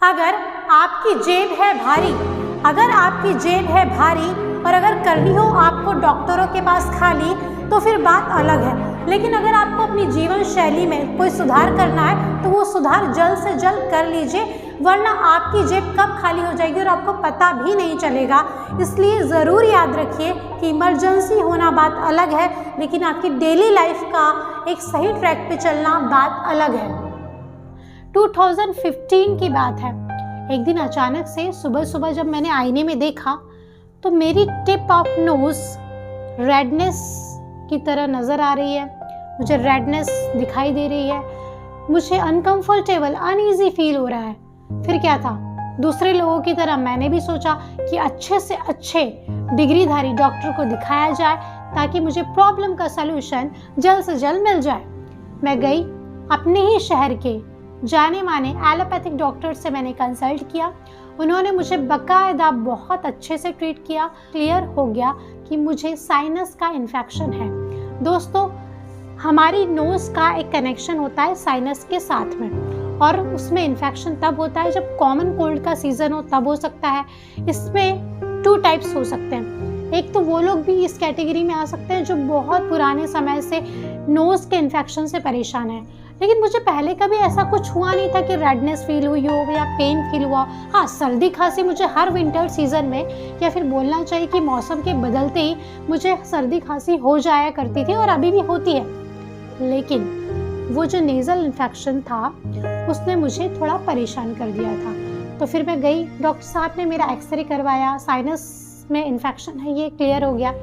अगर आपकी जेब है भारी, अगर आपकी जेब है भारी और अगर करनी हो आपको डॉक्टरों के पास खाली, तो फिर बात अलग है। लेकिन अगर आपको अपनी जीवन शैली में कोई सुधार करना है तो वो सुधार जल्द से जल्द कर लीजिए, वरना आपकी जेब कब खाली हो जाएगी और आपको पता भी नहीं चलेगा। इसलिए ज़रूर याद रखिए कि इमरजेंसी होना बात अलग है, लेकिन आपकी डेली लाइफ का एक सही ट्रैक पे चलना बात अलग है। 2015 की बात है। एक दिन अचानक से सुबह सुबह जब मैंने आईने में देखा तो मेरी टिप ऑफ नोज रेडनेस की तरह नज़र आ रही है। मुझे रेडनेस दिखाई दे रही है, मुझे अनकंफर्टेबल अनईजी फील हो रहा है। फिर क्या था, दूसरे लोगों की तरह मैंने भी सोचा कि अच्छे से अच्छे डिग्रीधारी डॉक्टर को दिखाया जाए ताकि मुझे प्रॉब्लम का सलूशन जल्द से जल्द मिल जाए। मैं गई अपने ही शहर के जाने माने एलोपैथिक डॉक्टर से मैंने कंसल्ट किया। उन्होंने मुझे बाकायदा बहुत अच्छे से ट्रीट किया। क्लियर हो गया कि मुझे साइनस का इन्फेक्शन है। दोस्तों, हमारी नोज़ का एक कनेक्शन होता है साइनस के साथ में, और उसमें इन्फेक्शन तब होता है जब कॉमन कोल्ड का सीज़न हो, तब हो सकता है। इसमें 2 टाइप्स हो सकते हैं। एक तो वो लोग भी इस कैटेगरी में आ सकते हैं जो बहुत पुराने समय से नोज़ के इन्फेक्शन से परेशान है। लेकिन मुझे पहले कभी ऐसा कुछ हुआ नहीं था कि रेडनेस फील हुई हो या पेन फील हुआ। हाँ, सर्दी खांसी मुझे हर विंटर सीजन में, या फिर बोलना चाहिए कि मौसम के बदलते ही मुझे सर्दी खांसी हो जाया करती थी और अभी भी होती है। लेकिन वो जो नेज़ल इन्फेक्शन था उसने मुझे थोड़ा परेशान कर दिया था। तो फिर मैं गई, डॉक्टर साहब ने मेरा एक्सरे करवाया, साइनस में इन्फेक्शन है ये क्लियर हो गया।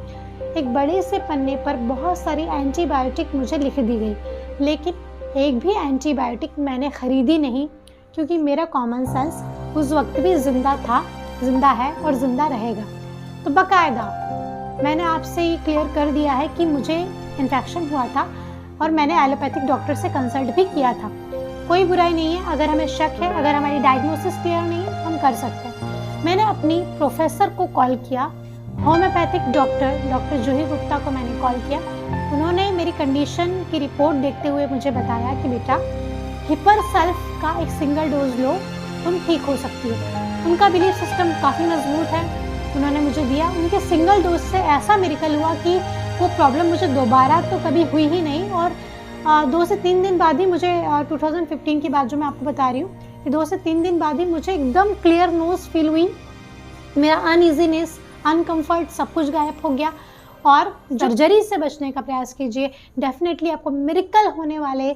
एक बड़े से पन्ने पर बहुत सारी एंटीबायोटिक मुझे लिख दी गई, लेकिन एक भी एंटीबायोटिक मैंने ख़रीदी नहीं, क्योंकि मेरा कॉमन सेंस उस वक्त भी ज़िंदा है और ज़िंदा रहेगा। तो बाकायदा मैंने आपसे ये क्लियर कर दिया है कि मुझे इन्फेक्शन हुआ था और मैंने एलोपैथिक डॉक्टर से कंसल्ट भी किया था। कोई बुराई नहीं है, अगर हमें शक है, अगर हमारी डायग्नोसिस क्लियर नहीं है, हम कर सकते हैं। मैंने अपनी प्रोफेसर को कॉल किया, होम्योपैथिक डॉक्टर जूही गुप्ता को मैंने कॉल किया। उन्होंने मेरी कंडीशन की रिपोर्ट देखते हुए मुझे बताया कि बेटा, हिपर सल्फ का एक सिंगल डोज लो, तुम ठीक हो सकती हो। उनका बिलीफ सिस्टम काफ़ी मजबूत है, उन्होंने मुझे दिया। उनके सिंगल डोज से ऐसा मिरेकल हुआ कि वो प्रॉब्लम मुझे दोबारा तो कभी हुई ही नहीं। और 2 से 3 दिन बाद ही मुझे 2015 की बात जो मैं आपको बता रही हूँ, कि 2 से 3 दिन बाद ही मुझे एकदम क्लियर नोज फील हुई। मेरा अनईजीनेस, अनकम्फर्ट सब कुछ गायब हो गया। और सर्जरी से बचने का प्रयास कीजिए, डेफिनेटली आपको मिरेकल होने वाले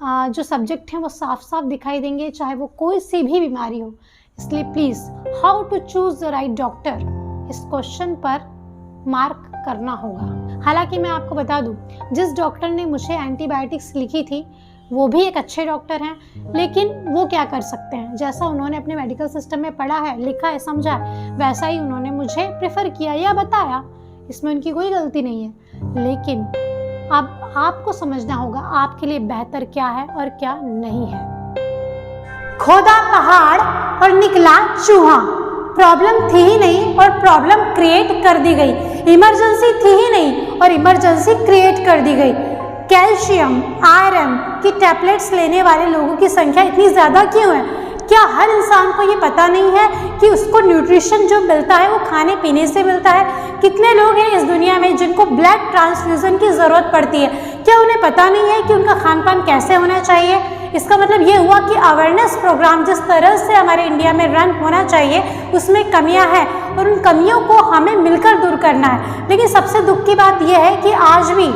जो सब्जेक्ट हैं वो साफ साफ दिखाई देंगे, चाहे वो कोई सी भी बीमारी हो। इसलिए please, how to choose the right doctor, इस क्वेश्चन पर मार्क करना होगा। हालांकि मैं आपको बता दूं, जिस डॉक्टर ने मुझे एंटीबायोटिक्स लिखी थी वो भी एक अच्छे डॉक्टर हैं, लेकिन वो क्या कर सकते हैं, जैसा उन्होंने अपने मेडिकल सिस्टम में पढ़ा है, लिखा है, समझा है, वैसा ही उन्होंने मुझे प्रेफर किया या बताया। इसमें उनकी कोई गलती नहीं है। लेकिन अब आपको समझना होगा आपके लिए बेहतर क्या है और क्या नहीं है। खोदा पहाड़ और निकला चूहा, प्रॉब्लम थी ही नहीं और प्रॉब्लम क्रिएट कर दी गई। इमरजेंसी थी ही नहीं और इमरजेंसी क्रिएट कर दी गई। कैल्शियम, आयरन की टैबलेट्स लेने वाले लोगों की संख्या इतनी ज़्यादा क्यों है? क्या हर इंसान को ये पता नहीं है कि उसको न्यूट्रिशन जो मिलता है वो खाने पीने से मिलता है? कितने लोग हैं इस दुनिया में जिनको ब्लड ट्रांसफ्यूज़न की ज़रूरत पड़ती है? क्या उन्हें पता नहीं है कि उनका खान पान कैसे होना चाहिए? इसका मतलब ये हुआ कि अवेयरनेस प्रोग्राम जिस तरह से हमारे इंडिया में रन होना चाहिए उसमें कमियां हैं और उन कमियों को हमें मिलकर दूर करना है। लेकिन सबसे दुख की बात यह है कि आज भी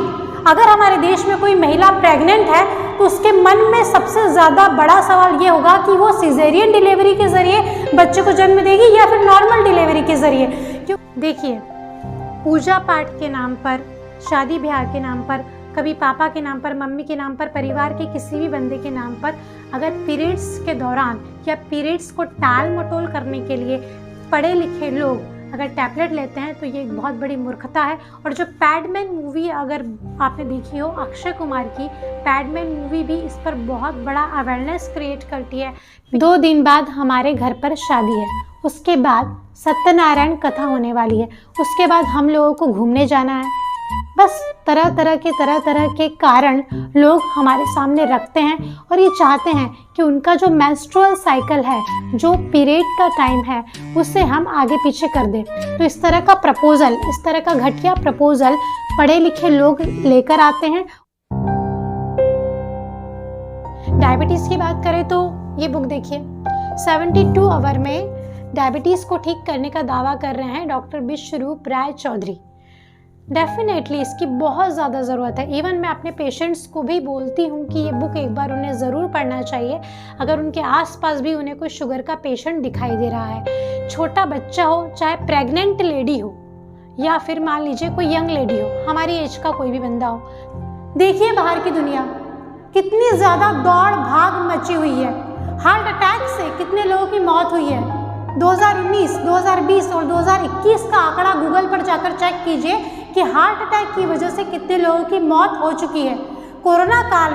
अगर हमारे देश में कोई महिला प्रेग्नेंट है तो उसके मन में सबसे ज़्यादा बड़ा सवाल ये होगा कि वो सिजेरियन डिलीवरी के ज़रिए बच्चे को जन्म देगी या फिर नॉर्मल डिलीवरी के ज़रिए। क्यों? देखिए, पूजा पाठ के नाम पर, शादी ब्याह के नाम पर, कभी पापा के नाम पर, मम्मी के नाम पर, परिवार के किसी भी बंदे के नाम पर अगर पीरियड्स के दौरान या पीरियड्स को टाल मटोल करने के लिए पढ़े लिखे लोग अगर टैबलेट लेते हैं तो ये एक बहुत बड़ी मूर्खता है। और जो पैडमैन मूवी अगर आपने देखी हो, अक्षय कुमार की पैडमैन मूवी भी इस पर बहुत बड़ा अवेयरनेस क्रिएट करती है। 2 दिन बाद हमारे घर पर शादी है, उसके बाद सत्यनारायण कथा होने वाली है, उसके बाद हम लोगों को घूमने जाना है। बस तरह तरह के कारण लोग हमारे सामने रखते हैं और ये चाहते हैं कि उनका जो मेंस्ट्रुअल साइकिल है, जो पीरियड का टाइम है, उससे हम आगे पीछे कर दें। तो इस तरह का प्रपोजल, इस तरह का घटिया प्रपोजल पढ़े लिखे लोग लेकर आते हैं। डायबिटीज़ की बात करें तो ये बुक देखिए, 72 आवर में डायबिटीज़ को ठीक करने का दावा कर रहे हैं डॉक्टर विश्वरूप राय चौधरी। डेफिनेटली इसकी बहुत ज़्यादा ज़रूरत है। इवन मैं अपने पेशेंट्स को भी बोलती हूँ कि ये बुक एक बार उन्हें ज़रूर पढ़ना चाहिए अगर उनके आसपास भी उन्हें कोई शुगर का पेशेंट दिखाई दे रहा है। छोटा बच्चा हो, चाहे प्रेग्नेंट लेडी हो, या फिर मान लीजिए कोई यंग लेडी हो, हमारी एज का कोई भी बंदा हो। देखिए बाहर की दुनिया, कितनी ज़्यादा दौड़ भाग मची हुई है। हार्ट अटैक से कितने लोगों की मौत हुई है। 2019, 2020 और 2021 का आंकड़ा गूगल पर जाकर चेक कीजिए कि हार्ट अटैक की वजह से कितने लोगों की मौत हो चुकी है। कोरोना काल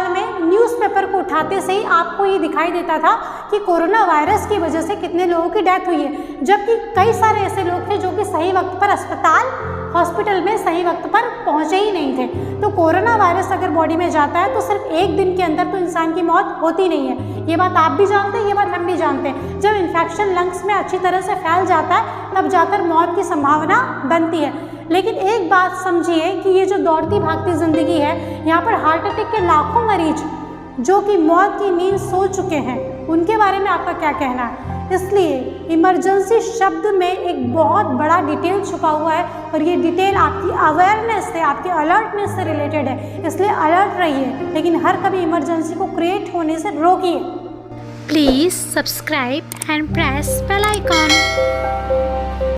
में न्यूज़पेपर को उठाते से ही आपको ये दिखाई देता था कि कोरोना वायरस की वजह से कितने लोगों की डेथ हुई है, जबकि कई सारे ऐसे लोग थे जो कि सही वक्त पर हॉस्पिटल में सही वक्त पर पहुंचे ही नहीं थे। तो कोरोना वायरस अगर बॉडी में जाता है तो सिर्फ एक दिन के अंदर तो इंसान की मौत होती नहीं है। ये बात आप भी जानते हैं, ये बात हम भी जानते हैं। जब इन्फेक्शन लंग्स में अच्छी तरह से फैल जाता है तब जाकर मौत की संभावना बनती है। लेकिन एक बात समझिए कि ये जो दौड़ती भागती ज़िंदगी है, यहाँ पर हार्ट अटैक के लाखों मरीज जो कि मौत की नींद सो चुके हैं, उनके बारे में आपका क्या कहना है? इसलिए इमरजेंसी शब्द में एक बहुत बड़ा डिटेल छुपा हुआ है और ये डिटेल आपकी अवेयरनेस से, आपके अलर्टनेस से रिलेटेड है। इसलिए अलर्ट रहिए, लेकिन हर कभी इमरजेंसी को क्रिएट होने से रोकिए। Please subscribe and press bell icon.